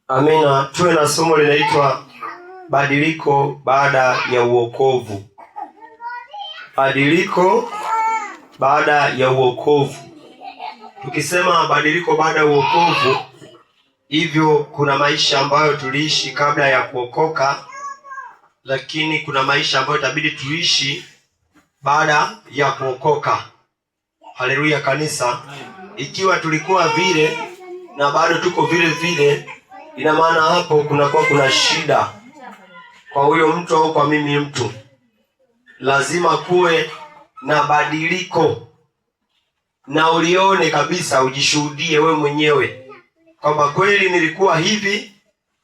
Amina. Tuwe na somo linaitwa badiliko baada ya uokovu. Badiliko baada ya uokovu. Tukisema badiliko baada ya uokovu, hivyo kuna maisha ambayo tuliishi kabla ya kuokoka, lakini kuna maisha ambayo itabidi tuishi baada ya kuokoka. Haleluya kanisa. Ikiwa tulikuwa vile na bado tuko vile vile, ina maana hapo kunakuwa kuna shida kwa huyo mtu au kwa mimi mtu. Lazima kuwe na badiliko, na ulione kabisa, ujishuhudie we mwenyewe kwamba kweli nilikuwa hivi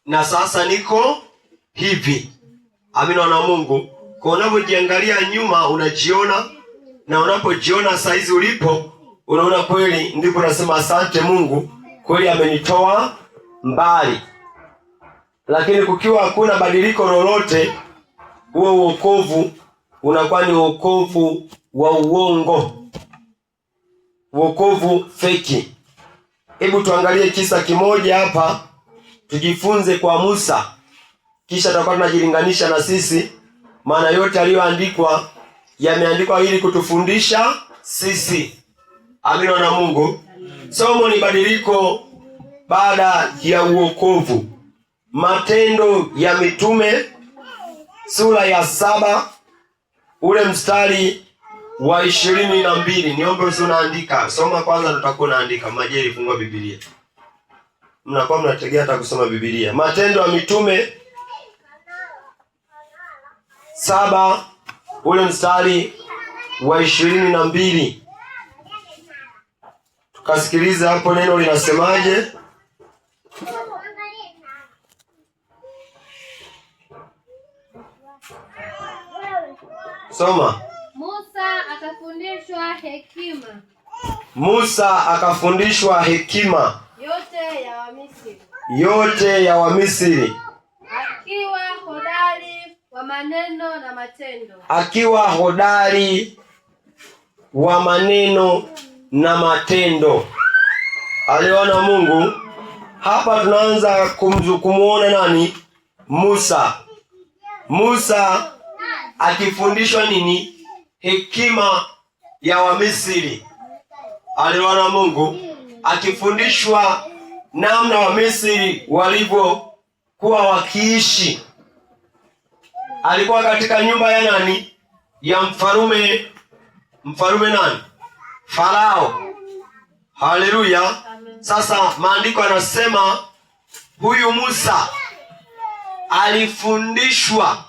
na sasa niko hivi. Amina na Mungu. Kwa unapojiangalia nyuma unajiona, na unapojiona saizi ulipo unaona kweli, ndipo nasema asante Mungu, kweli amenitoa mbali. Lakini kukiwa hakuna badiliko lolote, huo uokovu unakuwa ni uokovu wa uongo, uokovu feki. Hebu tuangalie kisa kimoja hapa, tujifunze kwa Musa, kisha tutakuwa tunajilinganisha na sisi, maana yote aliyoandikwa yameandikwa ili kutufundisha sisi. Amina na Mungu. Somo ni badiliko baada ya uokovu. Matendo ya Mitume sura ya 7 ule mstari wa 22. Niombe unaandika. Soma kwanza, tutakuwa naandika. Majeri, fungua Biblia. Mnakuwa mnategea hata kusoma Biblia. Matendo ya Mitume 7 ule mstari wa 22. Tukasikiliza hapo neno linasemaje. Soma. Musa akafundishwa hekima yote ya Wamisri, akiwa hodari wa maneno na matendo. Akiwa hodari wa maneno na matendo. Aliona Mungu. Hapa tunaanza kumuona nani? Musa. Musa akifundishwa nini? Hekima ya Wamisri. Aliona Mungu akifundishwa namna Wamisri walivyokuwa wakiishi. Alikuwa katika nyumba ya nani? Ya mfarume nani? Farao. Haleluya. Sasa maandiko yanasema huyu Musa alifundishwa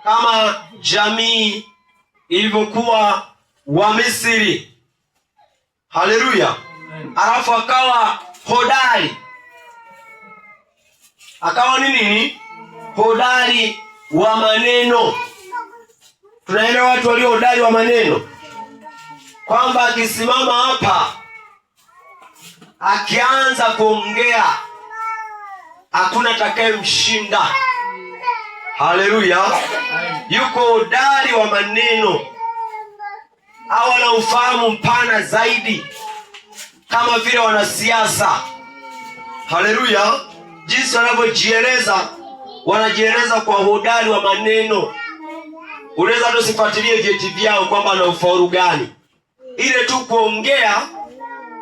kama jamii ilivyokuwa Wamisri. Haleluya. Alafu akawa hodari. Akawa nini? Hodari wa maneno. Tunaelewa watu walio hodari wa maneno kwamba akisimama hapa akianza kuongea hakuna atakayemshinda. Haleluya. Yuko hodari wa maneno, au ana ufahamu mpana zaidi, kama vile wanasiasa. Haleluya. Jinsi wanavyojieleza, wanajieleza kwa hodari wa maneno. Unaweza hata usifuatilie vyeti vyao kwamba ana ufaulu gani, ile tu kuongea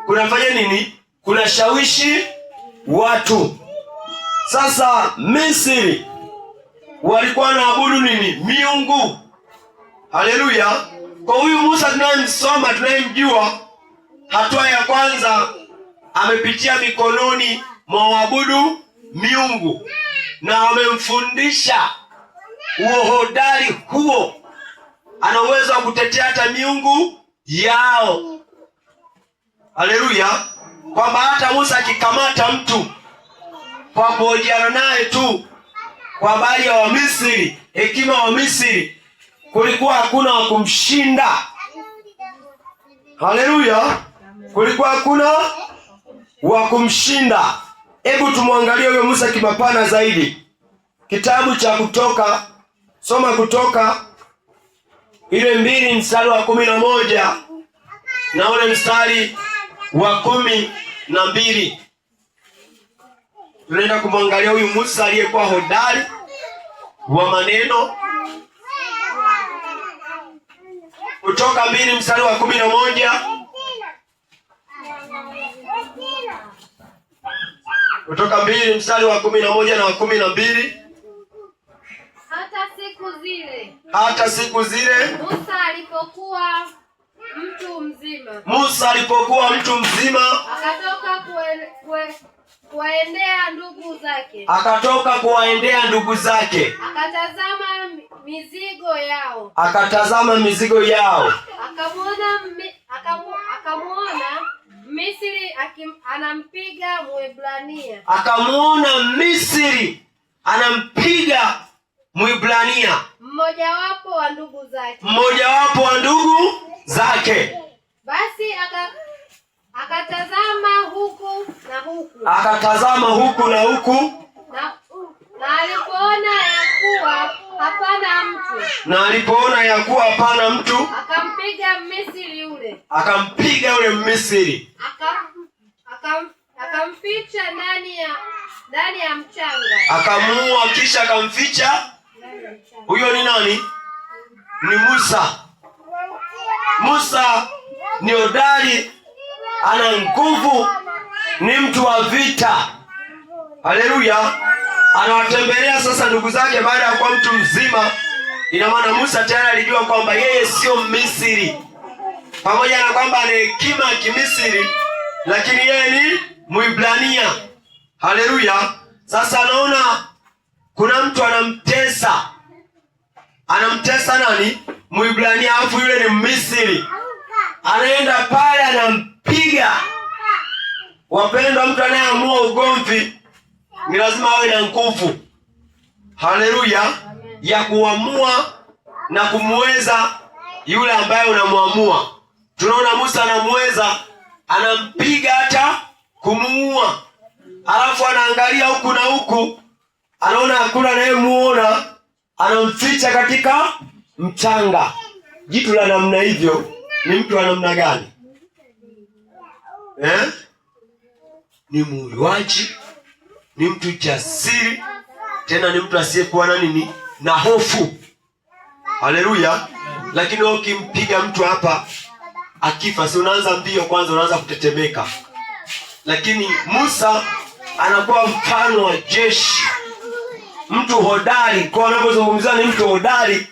kunafanya nini? Kunashawishi watu. Sasa Misri walikuwa wanaabudu nini? Miungu. Haleluya. Kwa huyu Musa tunayemsoma, tunayemjua, hatua ya kwanza amepitia mikononi mwa waabudu miungu, na wamemfundisha uhodari huo. Ana uwezo wa kutetea hata miungu yao. Haleluya. Kwamba hata Musa akikamata mtu kwa kuhojiana naye tu kwa habari ya Wamisri, hekima wa Misri, kulikuwa hakuna wa kumshinda. Haleluya. Kulikuwa hakuna wa kumshinda. Hebu tumwangalie huyo Musa kimapana zaidi. Kitabu cha Kutoka, soma Kutoka ile 2 mstari wa 11 na ule mstari wa 12. Tunaenda kumwangalia huyu Musa aliyekuwa hodari wa maneno. Kutoka 2 mstari wa 11. Kutoka 2 mstari wa 11 na wa 12. Hata siku zile Musa alipokuwa mtu mzima akatoka kuwaendea ndugu zake. Akatazama mizigo yao. Akamuona Misri anampiga Mwebrania. Mmojawapo wa ndugu zake. Basi akatazama huku na huku. Na alipoona ya kuwa hapana mtu, akampiga yule Misri. Akamficha ndani ya mchanga. Akamuua kisha akamficha. Huyo ni nani? Ni Musa. Musa ni hodari, ana nguvu, ni mtu wa vita. Haleluya. Anawatembelea sasa ndugu zake baada ya kuwa mtu mzima. Ina maana Musa tayari alijua kwamba yeye sio Misri. Pamoja na kwamba ana hekima ya Kimisri, lakini yeye ni Mwebrania. Haleluya. Sasa anaona kuna mtu anamtesa nani? Mwebrania, alafu yule ni Misri. Anaenda pale anampiga. Wapendwa, mtu anayeamua ugomvi ni lazima awe na nguvu. Haleluya. Ya kuamua na kumweza yule ambaye unamwamua. Tunaona Musa anamweza, anampiga hata kumuua. Alafu anaangalia huku na huku, anaona hakuna anayemuona, anamficha katika mchanga. Jitu la namna hivyo ni mtu wa namna gani? Ni muuaji, ni mtu jasiri, tena ni mtu asiyekuwa na nini? Na hofu. Haleluya. Lakini wewe ukimpiga mtu hapa akifa, si unaanza mbio kwanza, unaanza kutetemeka. Lakini Musa anakuwa mfano wa jeshi, mtu hodari. Kwa anapozungumzia ni mtu hodari,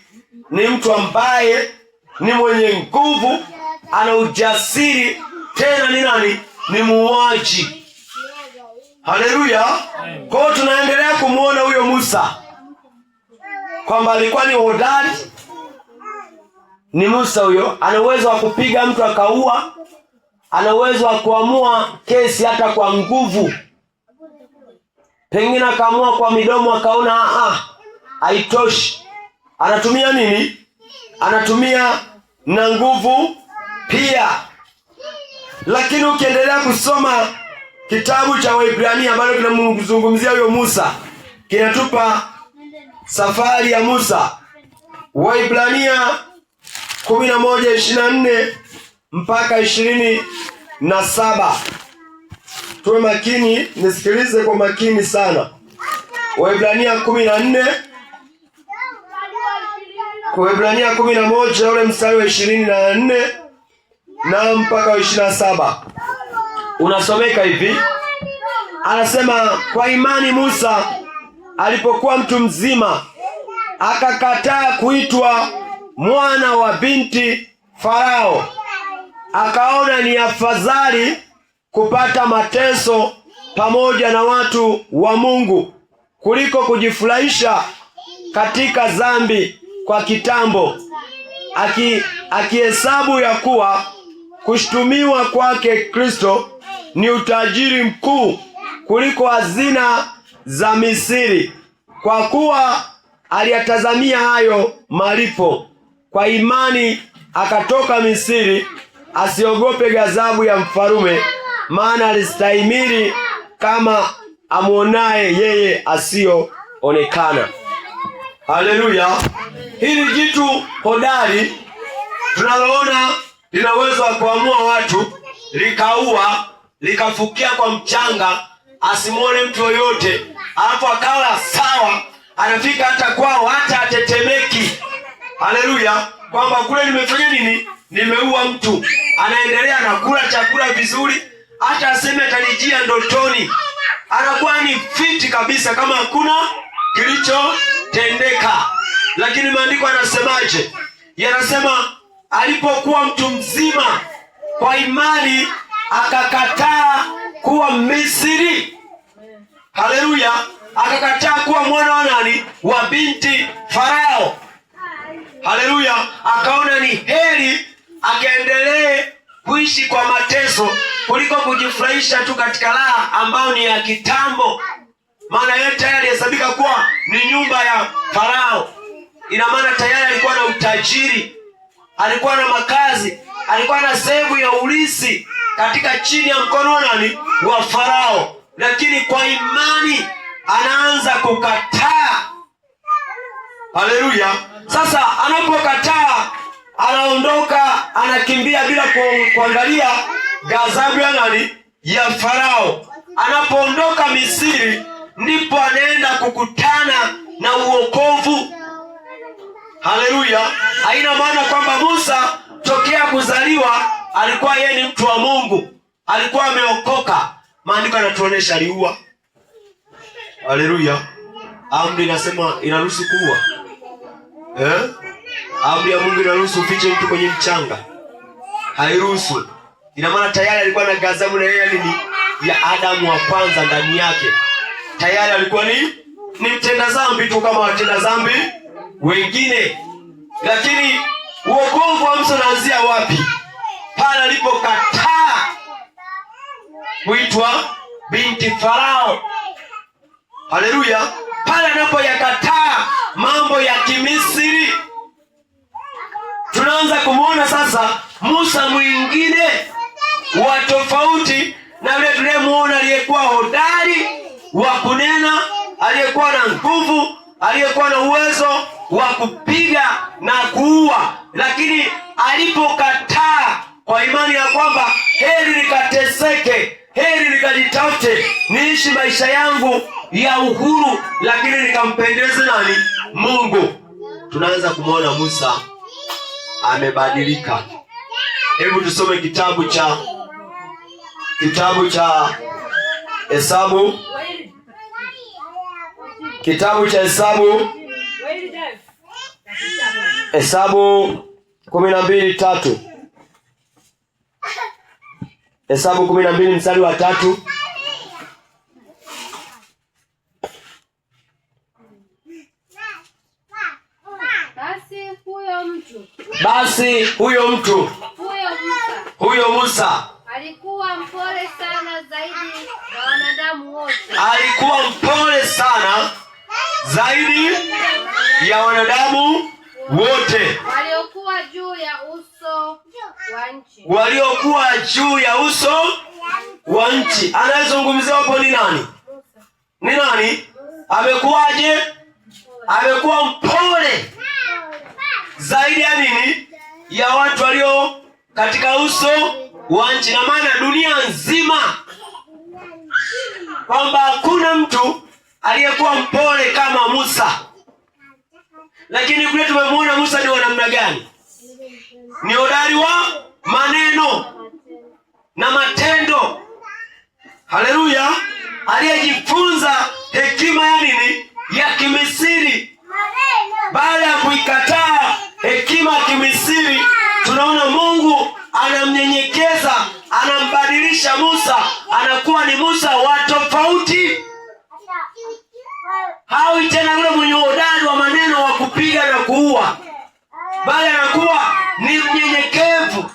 ni mtu ambaye ni mwenye nguvu, ana ujasiri, tena ni nani? Ni muuaji. Haleluya. Kwa hiyo tunaendelea kumuona huyo Musa kwamba alikuwa ni hodari. Ni Musa huyo, ana uwezo wa kupiga mtu akaua, ana uwezo wa kuamua kesi hata kwa nguvu. Pengine akaamua kwa midomo, akaona haitoshi, anatumia nini? Anatumia na nguvu pia. Lakini ukiendelea kusoma kitabu cha Waebrania bado kinamzungumzia huyo Musa, kinatupa safari ya Musa. Waebrania 11:24 mpaka 27. Tuwe makini, nisikilize kwa makini sana. Waebrania 14, Waebrania 11 ule mstari wa 24 na mpaka wa 27. Unasomeka hivi. Anasema, kwa imani Musa alipokuwa mtu mzima akakataa kuitwa mwana wa binti Farao. Akaona ni afadhali kupata mateso pamoja na watu wa Mungu kuliko kujifurahisha katika dhambi kwa kitambo, akihesabu ya kuwa kushtumiwa kwake Kristo ni utajiri mkuu kuliko hazina za Misri, kwa kuwa aliyatazamia hayo malipo. Kwa imani akatoka Misri, asiogope ghadhabu ya mfalume, maana alistahimili kama amuonaye yeye asiyoonekana. Haleluya. Hili jitu hodari tunaloona lina uwezo wa kuamua watu, likaua, likafukia kwa mchanga, asimuone mtu yoyote, alafu akawa sawa, anafika hata kwao hata atetemeki. Haleluya, kwamba kule nimefanya nini, nimeua mtu. Anaendelea anakula chakula vizuri, hata aseme atanijia ndotoni, anakuwa ni fiti kabisa kama hakuna kilichotendeka. Lakini maandiko yanasemaje? Yanasema alipokuwa mtu mzima, kwa imani akakataa kuwa Misri. Haleluya, akakataa kuwa mwana wa nani? Wa binti Farao. Haleluya, akaona ni heri akaendelee kuishi kwa mateso kuliko kujifurahisha tu katika raha ambayo ni ya kitambo. Maana yeye tayari alihesabika kuwa ni nyumba ya Farao. Ina maana tayari alikuwa na utajiri, alikuwa na makazi, alikuwa na sehemu ya ulisi katika chini ya mkono nani? Wa Farao. Lakini kwa imani anaanza kukataa. Haleluya. Sasa anapokataa, anaondoka, anakimbia bila kuangalia ghadhabu ya nani? Ya Farao. Anapoondoka Misri, ndipo anaenda kukutana na uokovu. Haleluya. Haina maana kwamba Musa tokea kuzaliwa alikuwa yeye ni mtu wa Mungu, alikuwa ameokoka. Maandiko yanatuonesha aliua. Haleluya. Amri inasema inaruhusu kuua. Amri ya Mungu inaruhusu ufiche mtu kwenye mchanga? Hairuhusu. Ina maana tayari alikuwa na ghadhabu na yeye nini? Ya Adamu wa kwanza ndani yake. Tayari alikuwa ni mtenda dhambi tu kama watenda dhambi wengine. Lakini uokovu wa Musa unaanzia wapi? Pale alipokataa kuitwa binti Farao. Haleluya. Pale anapoyakataa mambo ya Kimisri, tunaanza kumuona sasa Musa mwingine wa tofauti na yule tuliyemuona aliyekuwa hodari wa kunena, aliyekuwa na nguvu, aliyekuwa na uwezo wa kupiga na kuua. Lakini alipokataa kwa imani ya kwamba heri nikateseke, heri nikajitafute, niishi maisha yangu ya uhuru, lakini nikampendeze nani? Mungu. Tunaanza kumwona Musa amebadilika. Hebu tusome kitabu cha Hesabu. Kitabu cha Hesabu 12:3. Hesabu 12 mstari wa 3. Basi huyo mtu huyo Musa alikuwa mpole sana zaidi ya wanadamu wote. Alikuwa mpole sana zaidi ya wanadamu wote waliokuwa juu ya uso wa nchi. Waliokuwa juu ya uso wa nchi. Anayezungumziwa hapo ni nani? Ni nani? Amekuwaje? Amekuwa mpole zaidi ya nini? Ya watu walio katika uso wa nchi. Na maana dunia nzima, kwamba hakuna mtu aliyekuwa mpole kama Musa. Lakini kule tumemwona Musa ni wa namna gani? Ni hodari wa maneno na matendo. Haleluya. Aliyejifunza hekima ya nini? Ya Kimisri. Baada ya kuikataa hekima ya Kimisri, tunaona Mungu anamnyenyekeza, anambadilisha Musa, anakuwa ni Musa wa tofauti. Hawi tena yule mwenye hodari wa maneno wa kupiga na kuua, bali anakuwa ni mnyenyekevu.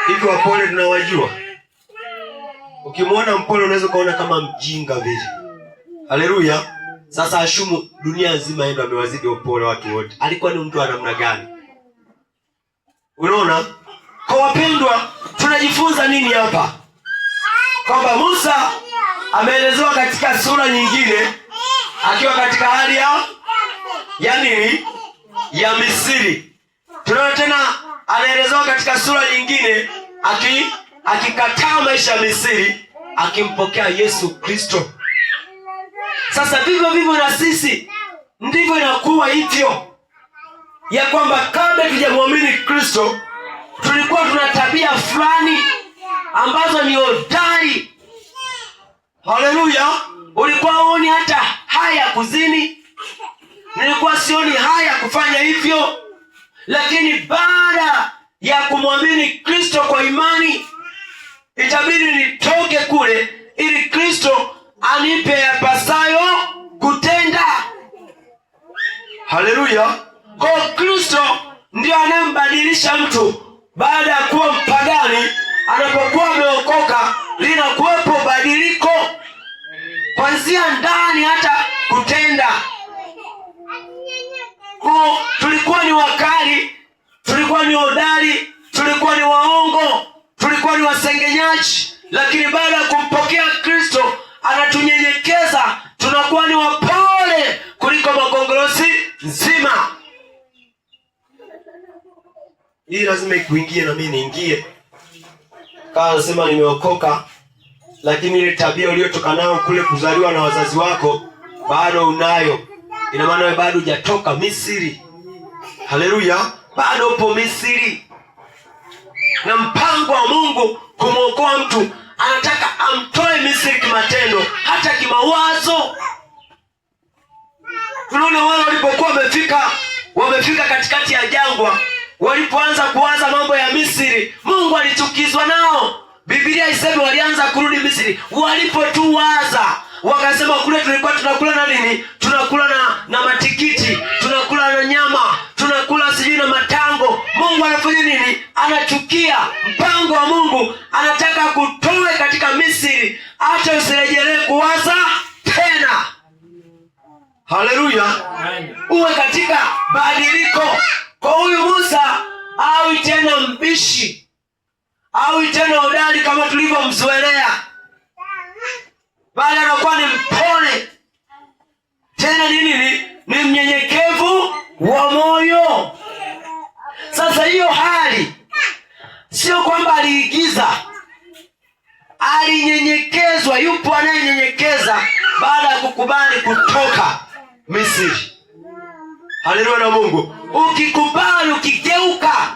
Hivi wapole tunawajua. Ukimwona mpole unaweza kuona kama mjinga vile. Haleluya. Sasa ashumu dunia nzima ndio amewazidi upole watu wote. Alikuwa ni mtu wa namna gani? Unaona? Kwa wapendwa, tunajifunza nini hapa? Kwamba Musa ameelezewa katika sura nyingine akiwa katika hali ya nini? Ya Misri. Tunaona tena anaelezewa katika sura nyingine akikataa maisha ya Misri, akimpokea Yesu Kristo. Sasa vivyo vivyo na sisi ndivyo inakuwa hivyo, ya kwamba kabla tujamwamini Kristo tulikuwa tuna tabia fulani ambazo ni hodari. Haleluya! Ulikuwa huoni hata haya kuzini, nilikuwa sioni haya kufanya hivyo, lakini baada ya kumwamini Kristo kwa imani, itabidi nitoke kule ili Kristo anipe yapasayo kutenda. Haleluya! Kwa Kristo ndio anayembadilisha mtu. Baada ya kuwa mpagani, anapokuwa ameokoka, linakuwepo badiliko kuanzia ndani hata kutenda. Kwa tulikuwa ni wakali, tulikuwa ni hodari, tulikuwa ni waongo, tulikuwa ni wasengenyaji, lakini baada ya kumpokea Kristo anatunyenyekeza, tunakuwa ni wapole kuliko magongorosi nzima. Hii lazima ikuingie na mimi niingie. Kama anasema nimeokoka, lakini ile tabia uliyotoka nayo kule kuzaliwa na wazazi wako bado unayo. Ina maana wewe bado hujatoka Misri. Haleluya! Bado upo Misri. Na mpango wa Mungu kumwokoa mtu, anataka amtoe Misri kimatendo, hata kimawazo. Tunaona wale walipokuwa wamefika katikati ya jangwa, walipoanza kuwaza mambo ya Misri, Mungu alichukizwa nao. Biblia iseme walianza kurudi Misri. Walipotuwaza wakasema, kule tulikuwa tunakula na nini? Tunakula na matikiti, tunakula na nyama, tunakula sijui na matango. Mungu anafanya nini? Anachukia. Mpango wa Mungu anataka kutoe katika Misri, hata usirejelee kuwaza tena. Haleluya! Uwe katika badiliko. Kwa huyu Musa awi tena mbishi, awi tena hodari kama tulivyomzoelea, bali anakuwa ni mpole tena ni mnyenyekevu wa moyo. Sasa hiyo hali sio kwamba aliigiza, alinyenyekezwa. Yupo anayenyenyekeza baada ya kukubali kutoka Misri. Haleluya na Mungu. Ukikubali, ukigeuka.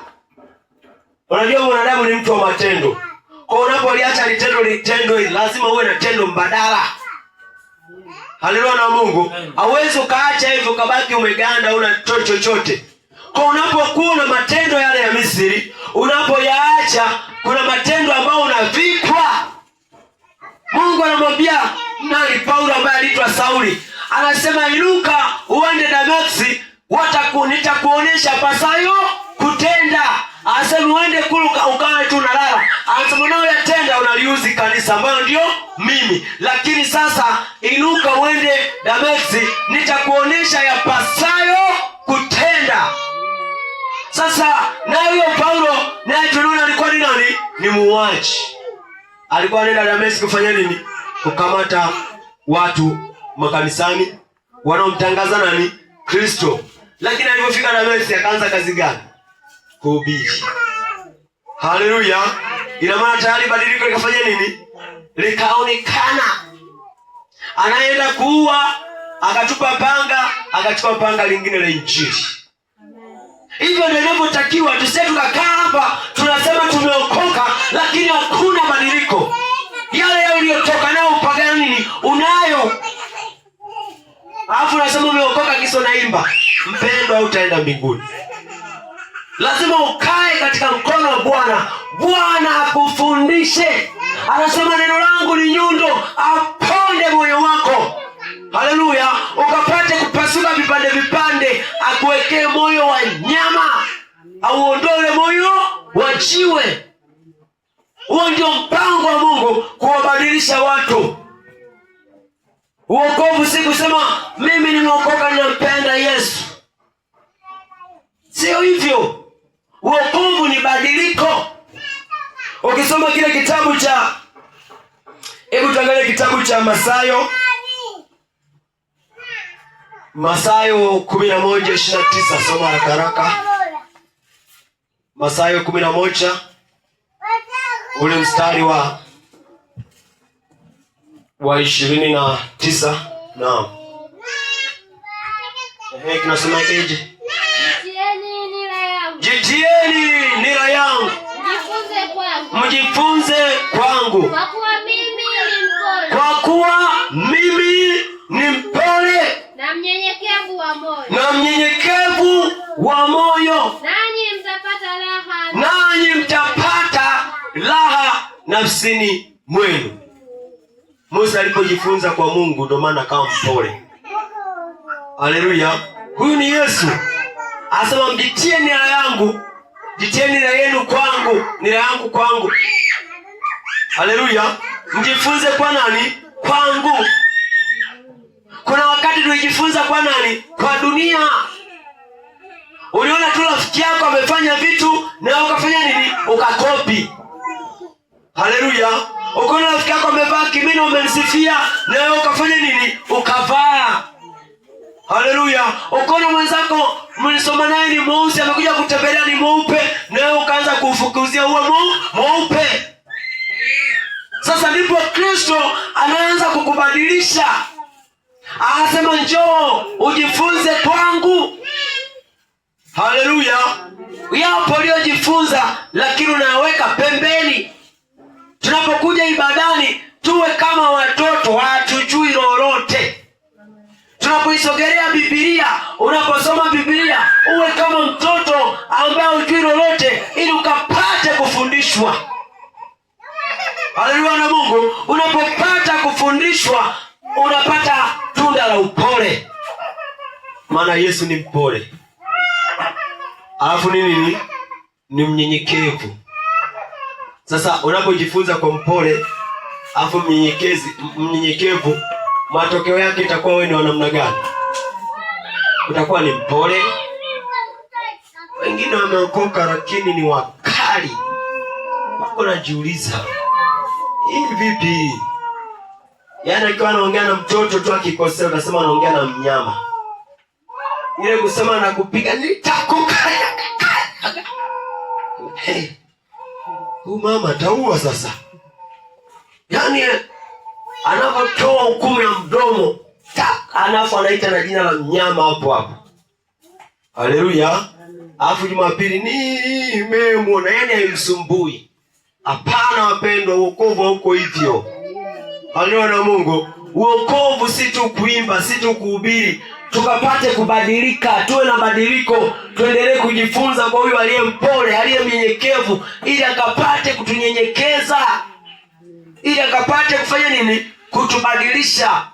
Unajua mwanadamu ni mtu wa matendo. Kwa unapoliacha litendo lazima uwe na tendo mbadala. Haleluya na Mungu. Hauwezi ukaacha hivyo ukabaki umeganda una chochote. Kwa unapokuwa na matendo yale ya Misri, unapoyaacha kuna matendo ambayo unavikwa. Mungu anamwambia nani? Paulo ambaye aliitwa Sauli. Anasema, inuka uende Dameski, nitakuonesha pasayo kutenda. Anasema uende kule ukawe tu unalala. Anasema nao yatenda unaliuzi kanisa ambayo ndio mimi. Lakini sasa inuka uende Dameski, nitakuonesha yapasayo kutenda. Sasa na huyo Paulo naye tunaona alikuwa ni nani? Ni muuaji. Alikuwa anaenda Dameski kufanya nini? Kukamata watu makanisani wanaomtangaza nani? Kristo. Lakini alipofika Dameski akaanza kazi gani? Kuhubiri. Haleluya. Ina maana tayari badiliko likafanya nini? Likaonekana. Anaenda kuua, akachukua panga lingine la Injili. Hivyo ndio inavyotakiwa. Tusije tukakaa hapa tunasema tumeokoka, lakini hakuna badiliko. Yale uliyotoka nayo upagani unayo. Alafu unasema umeokoka kisha unaimba. Mpendwa, utaenda mbinguni. Lazima ukae katika mkono wa Bwana. Bwana akufundishe. Anasema neno langu ni nyundo, aponde moyo wako. Haleluya. Ukapate kupasuka vipande vipande, akuwekee moyo wa nyama, auondole moyo wa jiwe. Huo ndio mpango wa Mungu, kuwabadilisha watu. Uokovu si kusema mimi nimeokoka ninampenda Yesu. Sio hivyo. Uokovu ni badiliko. Ukisoma kile kitabu cha, hebu tuangalie kitabu cha Mathayo 11:29. Soma haraka. Mathayo 11 ule mstari wa wa 29. Naam. Kinasema keje? Jitieni nira yangu. Mjifunze kwangu. Kwa kuwa mimi ni mpole na mnyenyekevu wa moyo. Nanyi mtapata raha nafsini mwenu. Musa alipojifunza kwa Mungu ndio maana kama mpole. Haleluya. Huyu ni Yesu. Asema mjitie nira yangu. Jitieni nira yenu kwangu, nira yangu kwangu. Haleluya. Mjifunze kwa nani? Kwangu. Kuna wakati tulijifunza kwa nani? Kwa dunia. Uliona tu rafiki yako amefanya vitu na ukafanya nini? Ukakopi. Haleluya. Ukiona rafiki yako amevaa kimino umemsifia na wewe ukafanya nini? Ukavaa. Haleluya. Ukiona mwenzako mlisoma naye ni mweusi amekuja kutembelea ni mweupe na wewe ukaanza kufukuzia huo mweupe. Sasa ndipo Kristo anaanza kukubadilisha. Anasema njoo ujifunze kwangu. Haleluya. Yapo uliojifunza lakini unaweka pembeni. Tunapokuja ibadani tuwe kama watoto hatujui lolote. Tunapoisogelea Biblia, unaposoma Biblia uwe kama mtoto ambaye hujui lolote ili ukapate kufundishwa. Haleluya na Mungu. Unapopata kufundishwa unapata tunda la upole. Maana Yesu ni mpole. Alafu nini? Ni mnyenyekevu. Sasa unapojifunza kwa mpole, alafu mnyenyekevu, matokeo yake itakuwa wewe ni wa namna gani? Utakuwa ni mpole. Wengine wameokoka lakini ni wakali. Wako najiuliza, hii vipi? Yaani akiwa anaongea na mtoto tu akikosea utasema anaongea na mnyama. Ile kusema na kupiga nitakukanya. Hey. Huyu mama ataua sasa. Yaani anapotoa hukumu ya mdomo, anafu anaita na jina la mnyama hapo hapo. Haleluya. Alafu Jumapili nimemwona, yaani haimsumbui. Hapana wapendwa, wokovu huko hivyo. Haleluya na Mungu. Wokovu si tu kuimba, si tu kuhubiri, tukapate kubadilika, tuwe na badiliko, tuendelee kujifunza kwa huyu aliye mpole, aliye mnyenyekevu, ili akapate kutunyenyekeza, ili akapate kufanya nini? Kutubadilisha.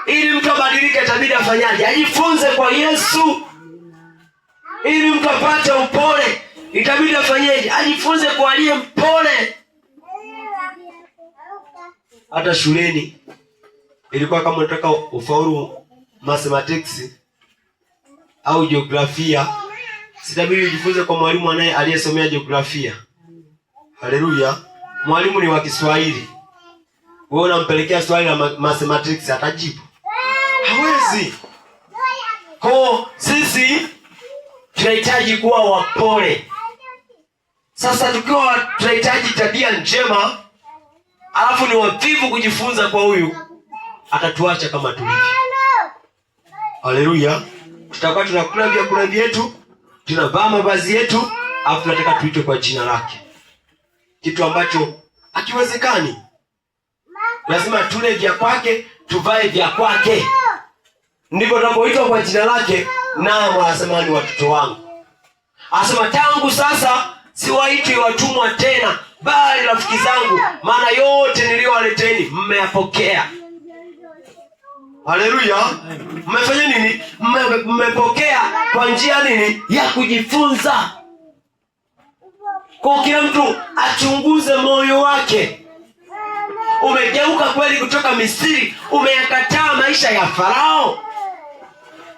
Ili mtu abadilike itabidi afanyaje? Ajifunze kwa Yesu. Ili mtu apate upole itabidi afanyeje? Ajifunze kwa aliye mpole. Hata shuleni ilikuwa kama unataka ufaulu mathematics au jiografia, sitabidi ujifunze kwa mwalimu aliyesomea jiografia. Haleluya. Mwalimu ni wa Kiswahili. Wewe unampelekea swali la mathematics atajibu? Hawezi. Kwa sisi tunahitaji kuwa wapole. Sasa tukiwa tunahitaji tabia njema, alafu ni wavivu kujifunza kwa huyu, atatuacha kama tulivyo. Haleluya. Tutakuwa tunakula vyakula vyetu, tunavaa mavazi yetu, alafu tunataka tuitwe kwa jina lake. Kitu ambacho hakiwezekani. Lazima tule vya kwake, tuvae vya kwake. Ndipo tunapoitwa kwa jina lake, nao wanasema ni watoto wangu. Anasema tangu sasa siwaitwi watumwa tena, bali rafiki zangu, maana yote niliyowaleteni mmeyapokea. Haleluya. Mmefanya nini? Mmepokea kwa njia nini? Ya kujifunza. Kwa kila mtu achunguze moyo wake. Umegeuka kweli kutoka Misri? Umeyakataa maisha ya Farao?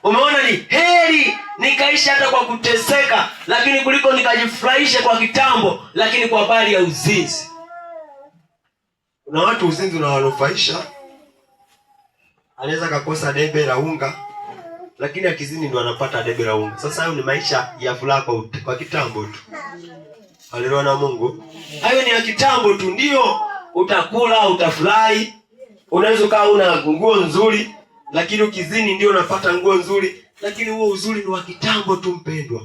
Umeona ni heri nikaishi hata kwa kuteseka, lakini kuliko nikajifurahisha kwa kitambo, lakini kwa habari ya uzinzi. Kuna watu uzinzi unawanufaisha. Anaweza kakosa debe la unga, lakini akizini ndo anapata debe la unga. Sasa hayo ni maisha ya furaha kwa kitambo tu. Haleluya na Mungu. Hayo ni ya kitambo tu, ndio utakula, utafurahi, Unaweza ukawa una nguo nzuri, lakini ukizini ndio unapata nguo nzuri, lakini huo uzuri ni wa kitambo tu mpendwa.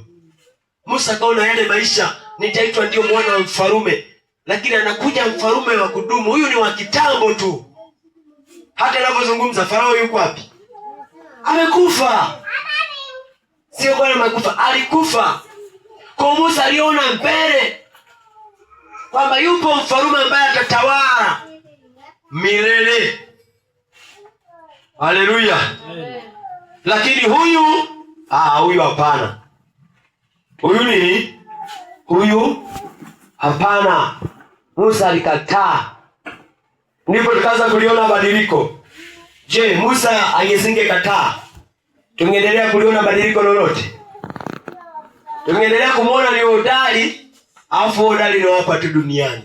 Musa kaona yale maisha, nitaitwa ndio mwana wa mfarume, lakini anakuja mfarume wa kudumu. Huyu ni wa kitambo tu. Hata anapozungumza Farao yuko wapi? Amekufa. Sio bwana amekufa, alikufa. Kwa Musa aliona mbele kwamba yupo mfarume ambaye atatawala milele. Haleluya. Lakini huyu hapana. Huyu hapana. Musa alikataa. Ndipo tukaanza kuliona badiliko. Je, Musa angezingekataa, tungeendelea kuliona badiliko lolote? Tungeendelea kumuona ni hodari, alafu hodari ni hapa tu duniani.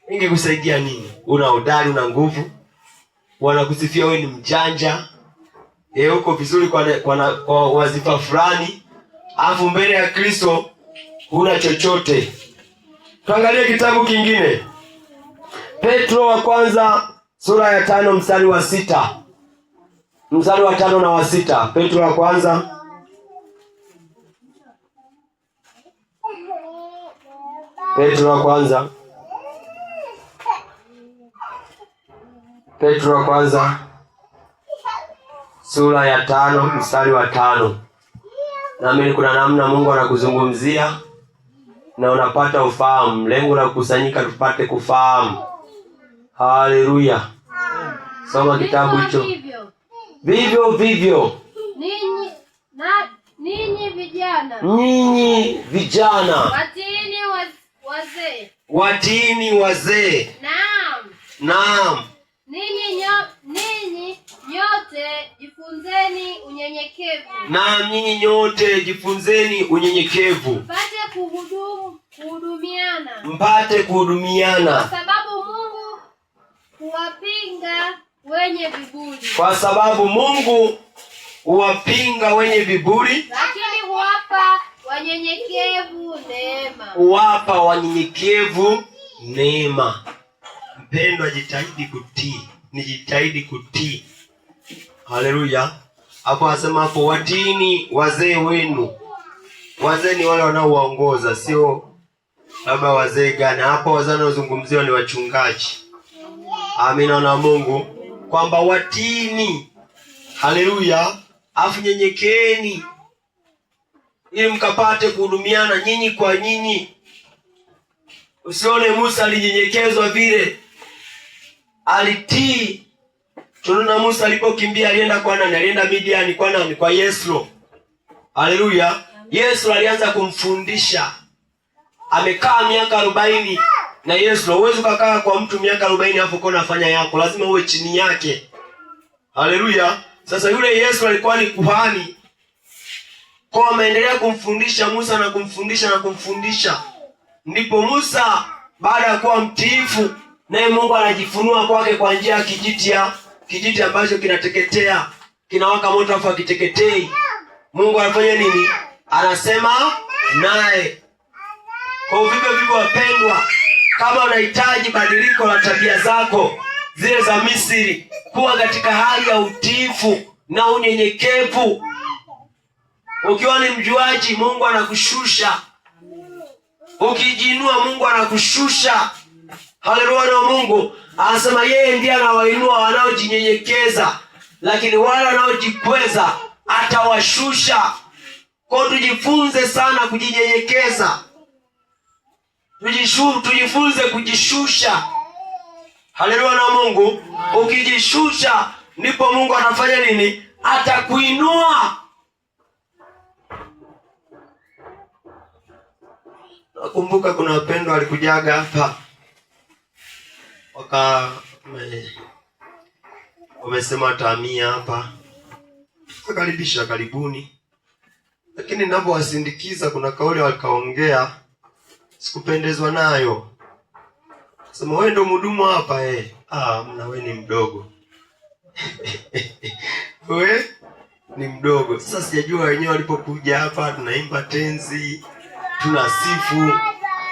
Ingekusaidia nini? Una hodari, una nguvu, wanakusifia wewe ni mjanja, uko vizuri kwa wazifa fulani, alafu mbele ya Kristo huna chochote. Tuangalie kitabu kingine. Petro wa kwanza sura ya 5 mstari wa 6. Mstari wa 5 na wa 6. Petro wa kwanza sura ya 5 mstari wa 5. Naamini kuna namna Mungu anakuzungumzia na unapata ufahamu. Lengo la kukusanyika tupate kufahamu. Haleluya. Soma kitabu hicho. Vivyo ninyi vijana watini wazee. Naam. Ninyi nyote jifunzeni unyenyekevu. Naam, nyinyi nyote jifunzeni unyenyekevu. Mpate kuhudumiana. Kwa sababu Mungu huwapinga wenye viburi, lakini huwapa wanyenyekevu neema. Mpendwa, jitahidi kutii. Haleluya. Hapo asema hapo, watini wazee wenu. Wazee ni wale wanaowaongoza, sio labda wazee gani. Hapo wazee wanaozungumziwa ni wachungaji. Amina na Mungu kwamba watini. Haleluya. Afu nyenyekeeni ili mkapate kuhudumiana nyinyi kwa nyinyi. Usione Musa alinyenyekezwa vile, alitii. Tunaona Musa alipokimbia alienda kwa nani? Alienda Midiani kwa nani? Kwa Yesro. Haleluya. Yesro alianza kumfundisha. Amekaa miaka 40 na Yesro. Huwezi kukaa kwa mtu miaka 40 hapo kwa unafanya yako, lazima uwe chini yake. Haleluya. Sasa yule Yesro alikuwa ni kuhani. Kwa ameendelea kumfundisha Musa na kumfundisha. Ndipo Musa baada ya kuwa mtiifu, naye Mungu anajifunua kwake kwa njia ya kijiti ambacho kinateketea, kinawaka moto afu akiteketei. Mungu anafanya nini? Anasema naye. Kwa vivyo wapendwa, kama unahitaji badiliko la tabia zako zile za Misri, kuwa katika hali ya utiifu na unyenyekevu. Ukiwa ni mjuaji, Mungu anakushusha. Ukijiinua, Mungu anakushusha. Haleluya na Mungu anasema yeye ndiye anawainua wanaojinyenyekeza, lakini wale wanaojikweza atawashusha. Kwa tujifunze sana kujinyenyekeza. Tujifunze kujishusha. Haleluya na Mungu. Ukijishusha ndipo Mungu anafanya nini? Atakuinua. Nakumbuka kuna wapendwa walikujaga hapa wamesema watamia hapa, tukakaribisha karibuni. Lakini ninapowasindikiza kuna kauli walikaongea sikupendezwa nayo. Sema wewe ndio mhudumu hapa mna wewe ni mdogo. Wewe ni mdogo. Sasa sijajua wenyewe walipokuja hapa tunaimba tenzi, tunasifu.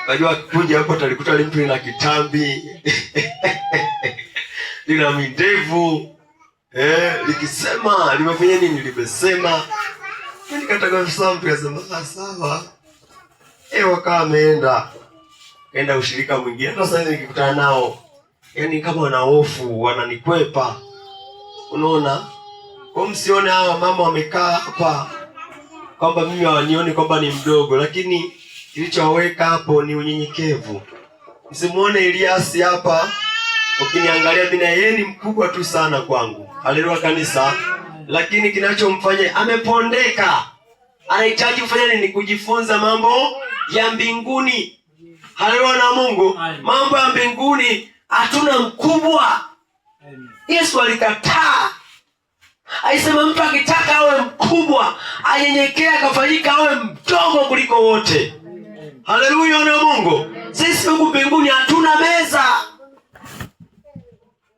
Unajua kuja hapo talikuta mtu na kitambi. lina mindevu, likisema limefanya nini, limesema. Nikataka kusema, mtu akasema sawa. Wakawa kaenda ushirika mwingine. Hata sasa nikikutana nao, yaani kama wana hofu, wananikwepa. Unaona? Kwa msione hawa mama wamekaa hapa kwamba mimi hawanioni kwamba ni mdogo, lakini kilichoweka hapo ni unyenyekevu. Msimuone Eliasi hapa, ukiniangalia mimi na yeye ni mkubwa tu sana kwangu. Haleluya kanisa. Lakini kinachomfanya amepondeka. Anahitaji kufanya nini? Kujifunza mambo ya mbinguni. Haleluya na Mungu. Mambo ya mbinguni hatuna mkubwa. Yesu alikataa. Alisema mtu akitaka awe mkubwa, anyenyekea akafanyika awe mdogo kuliko wote. Haleluya na Mungu. Sisi huku mbinguni hatuna meza.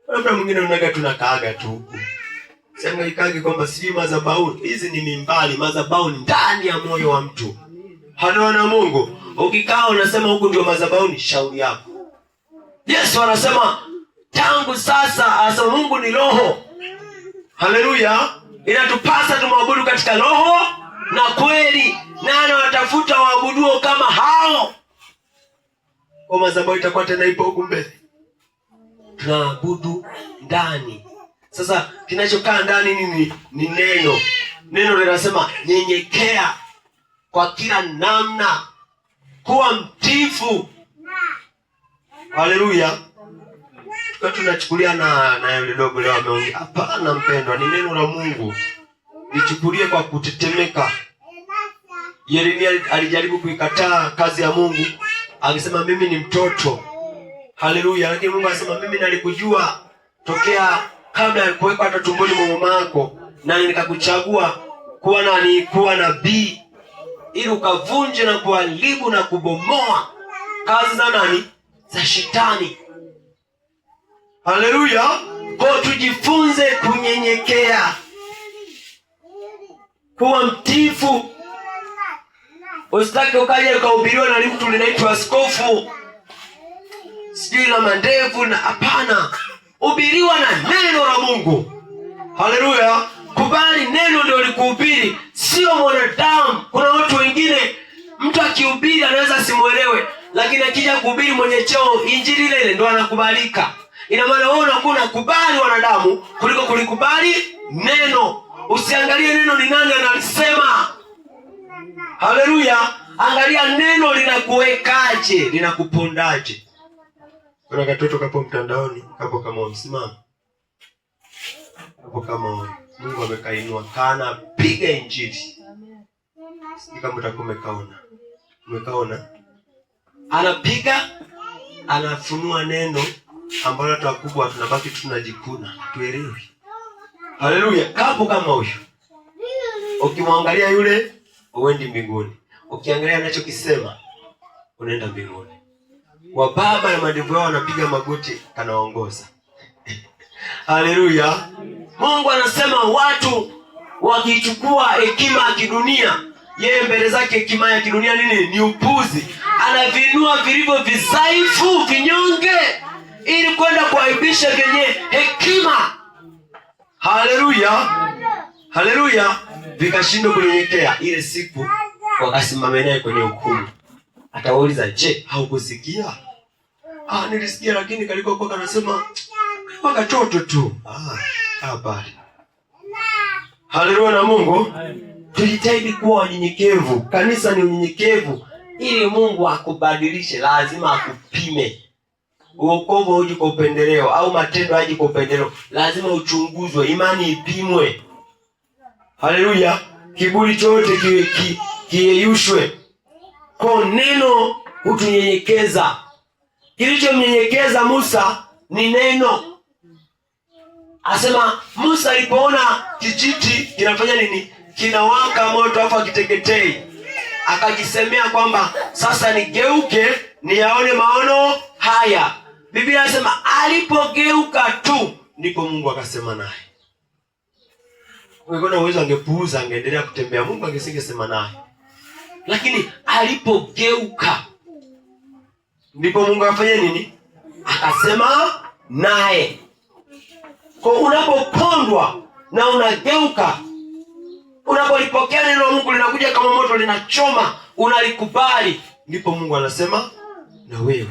Labda mwingine unaga tunakaaga tu huku. Sema ikage kwamba sijui madhabahu. Hizi ni mimbali, madhabahu ndani ya moyo wa mtu. Haleluya na Mungu. Ukikaa unasema huku ndio madhabahu, ni shauri yako. Yesu anasema tangu sasa, anasema Mungu ni roho. Haleluya. Inatupasa tumwabudu katika roho na kweli. Nani watafuta waabuduo kama hao? Kwa madhabahu itakuwa tena ipo huku mbele. Tunaabudu ndani. Sasa kinachokaa ndani ni neno. Neno linasema nyenyekea kwa kila namna, kuwa mtifu. Haleluya. Kwa tunachukulia na yule dogo leo ameongea. Hapana mpendwa, ni neno la Mungu. Nichukulie kwa kutetemeka. Yeremia alijaribu kuikataa kazi ya Mungu, akisema mimi ni mtoto. Haleluya. Lakini Mungu anasema mimi nalikujua tokea kabla ya kuwekwa hata tumboni mwa mama yako, na nikakuchagua kuwa nabii ili ukavunje na kuharibu na kubomoa kazi za nani? Za shetani. Haleluya. Kwa tujifunze kunyenyekea, kuwa mtifu. Usitake ukaje ukahubiriwa na mtu linaitwa askofu, sijui la mandevu na hapana. Hubiriwa na neno la Mungu. Haleluya. Kubali neno ndio likuhubiri, sio mwanadamu. Kuna watu wengine mtu akihubiri anaweza asimuelewe, lakini akija kuhubiri mwenye cheo injili ile ndio anakubalika. Ina maana wewe unakuwa unakubali wanadamu kuliko kulikubali neno. Usiangalie neno ni nani analisema. Haleluya. Angalia neno linakuwekaje, linakupondaje. Kuna katoto kapo mtandaoni, kapo kama msimamo. Kapo kama Mungu amekainua, kana piga injili. Kama mtakuwa umekaona. Anapiga, anafunua neno ambalo watu wakubwa tunabaki tunajikuna, tuelewi. Haleluya. Kapo kama huyo. Ukimwangalia yule uendi mbinguni. Ukiangalia anachokisema unaenda mbinguni. Wa baba na madevu yao wanapiga magoti, kanaongoza. Haleluya. Mungu anasema watu wakichukua hekima ya kidunia, yeye mbele zake hekima ya kidunia nini? Ni upuzi. Anavinua vilivyo visaifu, vinyonge, ili kwenda kuaibisha vyenye hekima. Haleluya. Haleluya. Vikashindwa kunyenyekea. Ile siku wakasimama naye kwenye hukumu. Atawauliza, je, haukusikia? Nilisikia, lakini kalikokuwa kanasema katoto tu. Habari. Haleluya na Mungu. Tujitahidi kuwa wanyenyekevu. Kanisa ni unyenyekevu. Ili Mungu akubadilishe lazima akupime. Uokovu hauji kwa upendeleo, au matendo haji kwa upendeleo. Lazima uchunguzwe, imani ipimwe. Haleluya. Kiburi chote kiyeyushwe. Kwa neno utunyenyekeza. Kilichomnyenyekeza Musa ni neno. Asema Musa alipoona kijiti kinafanya nini? Kinawaka moto afa kiteketei. Akajisemea kwamba sasa nigeuke niyaone maono haya. Biblia inasema alipogeuka tu ndipo Mungu akasema naye. Ungekuwa na uwezo angepuuza, angeendelea kutembea, Mungu angesingesema naye. Lakini alipogeuka ndipo Mungu afanye nini? Akasema naye. Kwa unapopondwa na unageuka, unapolipokea neno la Mungu linakuja kama moto linachoma, unalikubali, ndipo Mungu anasema na wewe.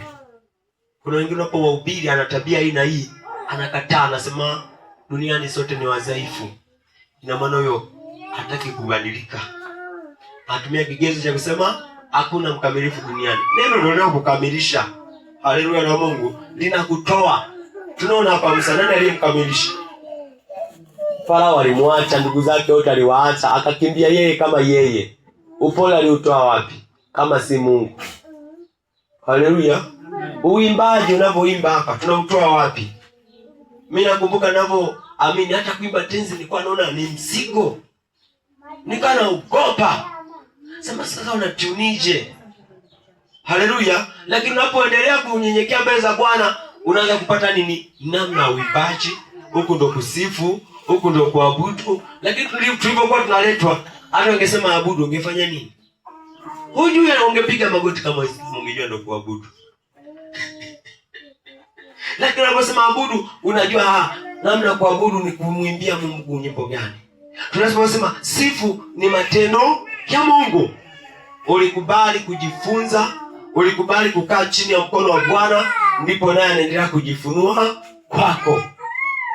Kuna wengine hapo wahubiri ana tabia hii na hii, anakataa, anasema duniani sote ni wadhaifu. Ina maana huyo hataki kubadilika. Atumia kigezo cha kusema hakuna mkamilifu duniani. Neno ndio linakukamilisha. Haleluya na Mungu linakutoa. Tunaona hapa Musa, nani aliyemkamilisha? Farao alimwacha, ndugu zake wote aliwaacha, akakimbia yeye kama yeye. Upole aliutoa wapi kama si Mungu? Haleluya. Uimbaji unavyoimba hapa tunautoa wapi? Mimi nakumbuka ninavyoamini hata kuimba tenzi nilikuwa naona ni mzigo. Nilikuwa naogopa. Sasa unatunije? Haleluya. Lakini unapoendelea kunyenyekea mbele za Bwana, unaanza kupata nini? Namna uimbaji, huku ndo kusifu, huku ndo kuabudu. Lakini tulipokuwa tunaletwa, hata ungesema abudu, ungefanya nini? Hujui, ungepiga magoti kama ungejua ndo kuabudu. Lakini unaposema abudu, unajua namna kuabudu ni kumwimbia Mungu nyimbo gani. Tunaposema sifu ni matendo ya Mungu. Ulikubali kujifunza, ulikubali kukaa chini ya mkono wa Bwana, ndipo naye anaendelea kujifunua kwako.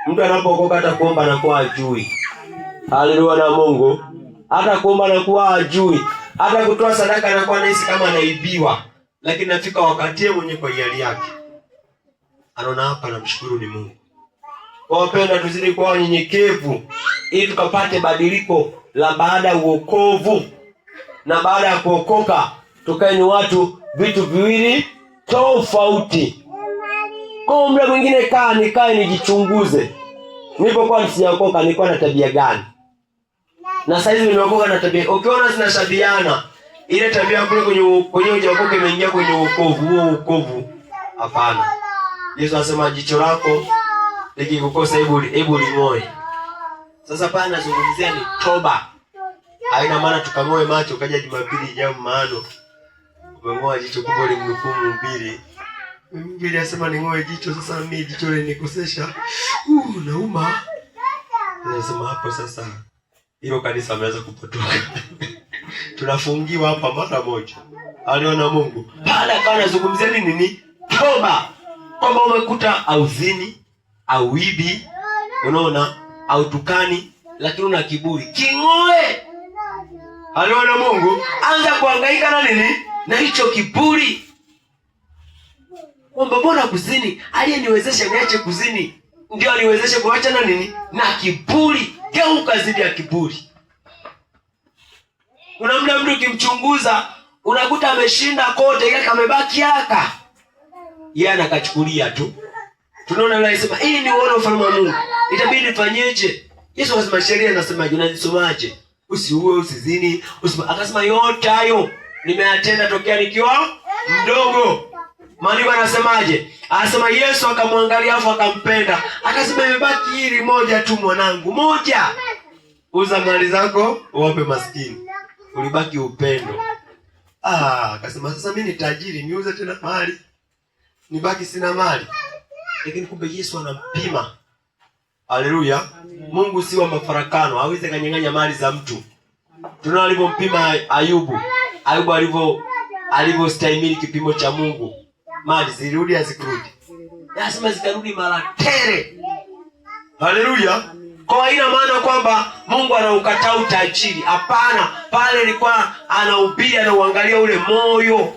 Mtu anapookoka hata kuomba anakuwa hajui. Haleluya na Mungu. Hata kuomba anakuwa hajui. Hata kutoa sadaka anakuwa anahisi kama anaibiwa. Lakini nafika wakati yeye mwenyewe kwa hiari yake anaona hapa, namshukuru ni Mungu. Kwa wapenda, tuzidi kuwa wanyenyekevu ili tukapate badiliko la baada ya uokovu. Na baada ya kuokoka tukae ni watu vitu viwili tofauti. Kwa muda mwingine nikae nijichunguze. Nilipokuwa sijaokoka nilikuwa na tabia gani? Na sasa hivi nimeokoka na tabia. Ukiona zinashabiana, ile tabia kule kwenye hujaokoka imeingia kwenye wokovu, huo wokovu hapana. Yesu anasema jicho lako likikukosa hebu ling'oe. Sasa pale nazungumzia ni toba. Haina maana tukang'oe macho kaja Jumapili ijayo maano umeng'oa jicho kubwa limnukumu mbili. Mbili asema ning'oe jicho, sasa mimi jicho linikosesha. Nauma. Nasema hapo sasa hilo kanisa ameanza kupotoka. Tunafungiwa hapa mara moja. Aliona Mungu. Pale akawa anazungumzia nini? Toba. Kwamba umekuta auzini, auibi, unaona, autukani, lakini una kiburi. King'oe. Aliona Mungu, anza kuhangaika na nini? Na hicho kiburi. Kwamba mbona kuzini? Aliyeniwezesha niache kuzini ndio aliwezesha kuacha na nini? Na kiburi. Geuka zidi ya kiburi. Kuna muda mtu ukimchunguza unakuta ameshinda kote, ila kamebaki haka. Yeye anakachukulia tu. Tunaona yule anasema, "Hii ni uone ufalme wa Mungu. Itabidi nifanyeje?" Yesu anasema sheria inasemaje? Unazisomaje? Usiue, usizini, akasema yote hayo nimeyatenda tokea nikiwa mdogo. Maandiko anasemaje? Anasema Yesu akamwangalia afu akampenda. Akasema imebaki hili moja tu mwanangu, moja. Uza mali zako uwape maskini. Ulibaki upendo. Akasema sasa mimi ni tajiri, niuze tena mali. Nibaki sina mali. Lakini kumbe Yesu anampima. Haleluya. Mungu si wa mafarakano, hawezi kanyang'anya mali za mtu. Tunaona alivyompima Ayubu. Ayubu alivyostahimili kipimo cha Mungu. Mali zilirudi hazikurudi? Lazima zikarudi mara tere. Haleluya. Kwa ina maana kwamba Mungu anaukataa utajiri. Hapana, pale ilikuwa anahubiri, anauangalia ule moyo.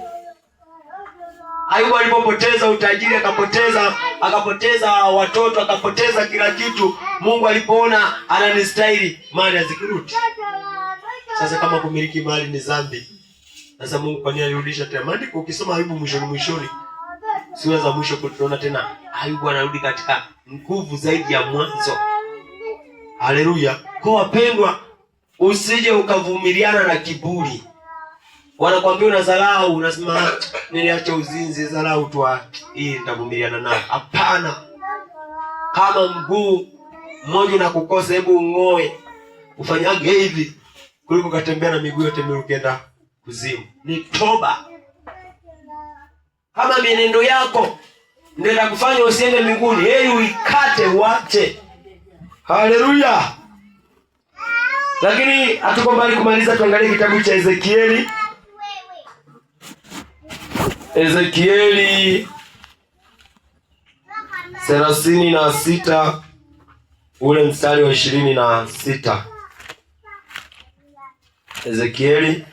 Ayubu alipopoteza utajiri, akapoteza watoto, akapoteza kila kitu. Mungu alipoona ananistahili, mali hazikurudi. Sasa kama kumiliki mali ni dhambi, sasa Mungu kwa nini alirudisha tena? Maandiko ukisoma Ayubu mwishoni, sura za mwisho tunaona tena Ayubu anarudi katika nguvu zaidi ya mwanzo. Haleluya. Kwa wapendwa, usije ukavumiliana na kiburi. Wanakuambia unadharau, unasema niliacha uzinzi, dharau tu hii nitavumiliana nayo. Hapana. Kama mguu mmoja unakukosa, hebu ung'oe. Ufanyage hivi kuliko katembea na miguu yote miwili ukienda kuzimu. Ni toba. Kama mienendo yako ndio inakufanya usiende mbinguni, uikate uache. Haleluya. Lakini hatuko mbali kumaliza, tuangalie kitabu cha Ezekieli. Ezekieli 36 ule mstari wa 26. Ezekieli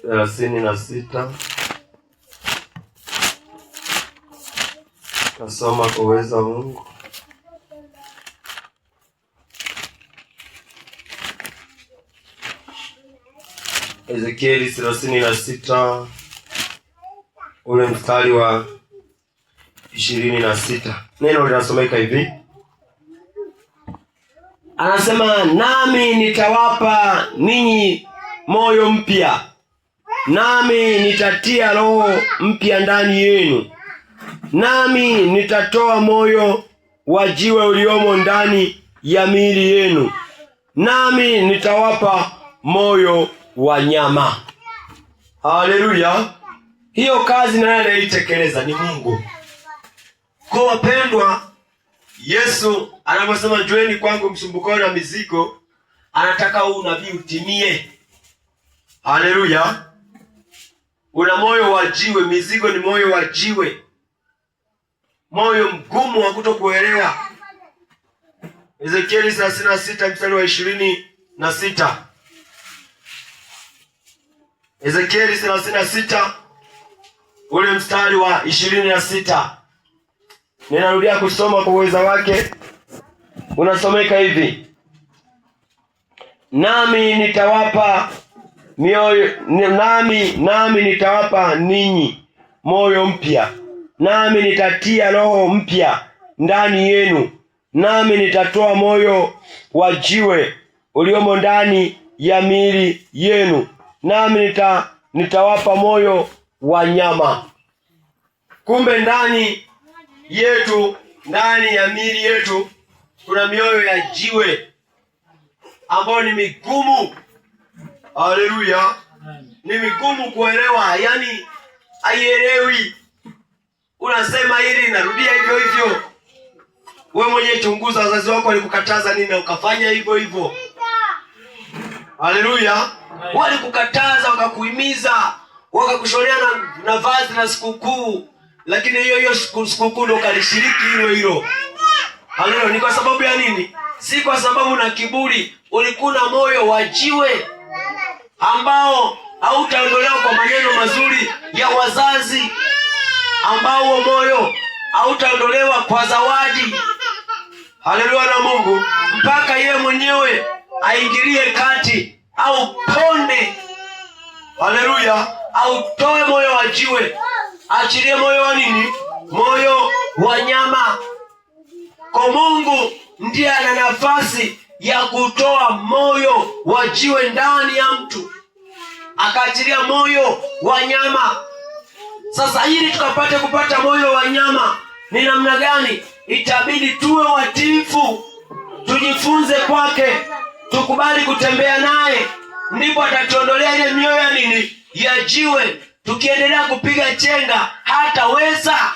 36. Nasoma kwa uwezo wa Mungu. Ezekieli 36 ule mstari wa 26. Neno linasomeka hivi. Anasema, nami nitawapa ninyi moyo mpya, nami nitatia roho mpya ndani yenu, nami nitatoa moyo wa jiwe uliomo ndani ya miili yenu, nami nitawapa moyo wa nyama. Haleluya. Hiyo kazi naye anaitekeleza ni Mungu. Kwa wapendwa, Yesu anaposema njooni kwangu msumbukao na mizigo, anataka huu nabii utimie. Haleluya. Una moyo wa jiwe, mizigo ni moyo wa jiwe, moyo mgumu wa kutokuelewa. Ezekieli 36 mstari wa 26. Ezekieli 36 ule mstari wa 26. Ninarudia kusoma kwa uweza wake. Unasomeka hivi. Nami nitawapa mioyo, nami nitawapa ninyi moyo mpya, nami nitatia roho mpya ndani yenu, nami nitatoa moyo wa jiwe uliomo ndani ya miili yenu, nami nitawapa moyo wa nyama. Kumbe ndani yetu, ndani ya miili yetu kuna mioyo ya jiwe ambayo ni migumu. Haleluya. Ni migumu kuelewa, yani haielewi. Unasema hili narudia hivyo hivyo. Wewe mwenyewe chunguza, wazazi wako walikukataza nini na ukafanya hivyo hivyo. Haleluya. Walikukataza, wakakuhimiza, wakakushonea na vazi na sikukuu, lakini hiyo sikukuu ndio kalishiriki hilo. Haleluya. Ni kwa sababu ya nini? Si kwa sababu na kiburi. Ulikuwa na moyo wa jiwe ambao hautaondolewa kwa maneno mazuri ya wazazi, ambao huo moyo hautaondolewa kwa zawadi. Haleluya na Mungu, mpaka yeye mwenyewe aingilie kati au ponde. Haleluya. Au toe moyo wa jiwe, achilie moyo wa nini? Moyo wa nyama. Kwa Mungu ndiye ana nafasi ya kutoa moyo wa jiwe ndani ya mtu, akaachilia moyo wa nyama. Sasa ili tukapate kupata moyo wa nyama ni namna gani? Itabidi tuwe watiifu, tujifunze kwake, tukubali kutembea naye, ndipo atatuondolea ile mioyo ya nini? Ya jiwe. Tukiendelea kupiga chenga hataweza.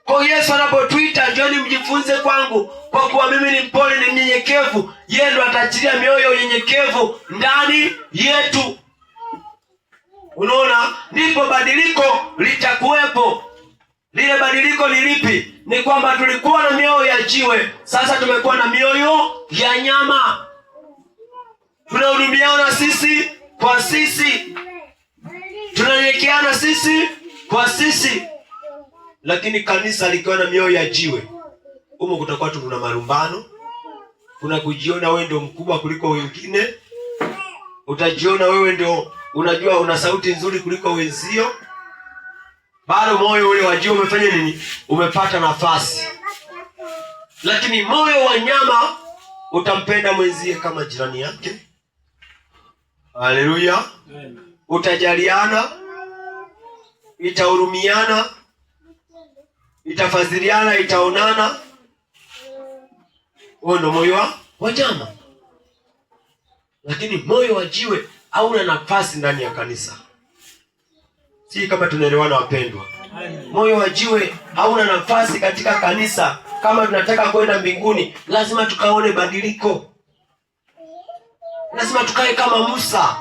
Kwa Yesu anapotuita njooni mjifunze kwangu, kwa kuwa mimi ni mpole na mnyenyekevu, yeye ndo ataachilia mioyo ya unyenyekevu ndani yetu. Unaona, ndipo badiliko litakuwepo. Lile badiliko ni lipi? Ni kwamba tulikuwa na mioyo ya jiwe, sasa tumekuwa na mioyo ya nyama. Tunahudumiana sisi kwa sisi, tunanyekeana sisi kwa sisi. Lakini kanisa likiwa na mioyo ya jiwe, humo kutakuwa tu kuna marumbano, kuna kujiona wewe ndio mkubwa kuliko wengine, utajiona wewe ndio unajua una sauti nzuri kuliko wenzio. Bado moyo ule wa jiwe umefanya nini? Umepata nafasi. Lakini moyo wa nyama utampenda mwenzie kama jirani yake. Haleluya. Utajaliana, itahurumiana, itafadhiliana, itaonana. Huo ndio moyo wa nyama. Lakini moyo wa jiwe hauna nafasi ndani ya kanisa. Si kama tunaelewana wapendwa? Moyo wa jiwe hauna nafasi katika kanisa. kama tunataka kwenda mbinguni, lazima tukaone badiliko. Lazima tukae kama Musa.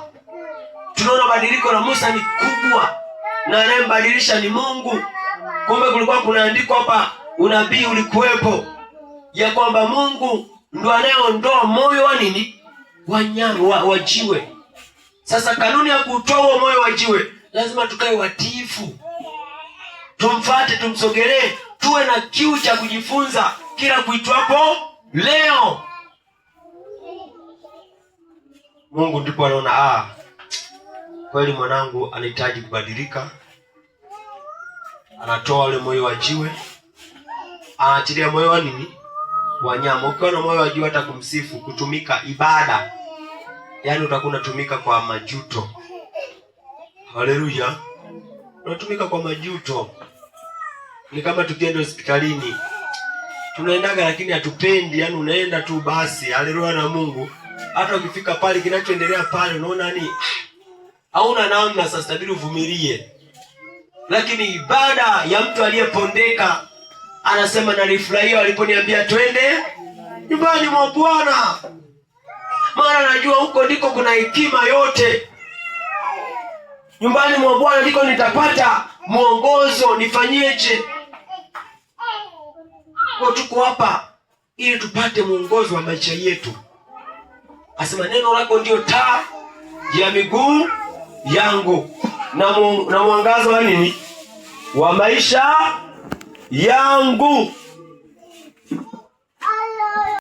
Tunaona badiliko la Musa ni kubwa, na anayembadilisha ni Mungu. Kumbe kulikuwa kunaandikwa hapa, unabii ulikuwepo ya kwamba Mungu ndo anayeondoa moyo wa nini? Wa nyama, wa jiwe. Sasa kanuni ya kutoa moyo wa jiwe, lazima tukae watiifu, tumfuate, tumsogelee, tuwe na kiu cha kujifunza kila kuitwapo leo. Mungu ndipo anaona kweli mwanangu anahitaji kubadilika. Anatoa ule moyo wa jiwe, anaachilia moyo wa nini? Wa nyama. Ukiwa na moyo wa jiwe, hata kumsifu, kutumika ibada, yaani utakuwa unatumika kwa majuto. Haleluya. Unatumika kwa majuto. Ni kama tukienda hospitalini, tunaendaga lakini hatupendi, yaani unaenda tu basi. Haleluya na Mungu. Hata ukifika pale kinachoendelea pale unaona ni hauna namna, sasa inabidi uvumilie. Lakini ibada ya mtu aliyepondeka, anasema nalifurahia waliponiambia twende nyumbani mwa Bwana, maana najua huko ndiko kuna hekima yote. Nyumbani mwa Bwana ndiko nitapata mwongozo, nifanyeje. Kwa tuko hapa ili tupate mwongozo wa maisha yetu. Asema neno lako ndio taa ya miguu yangu na mwangazo wa nini? Wa maisha yangu.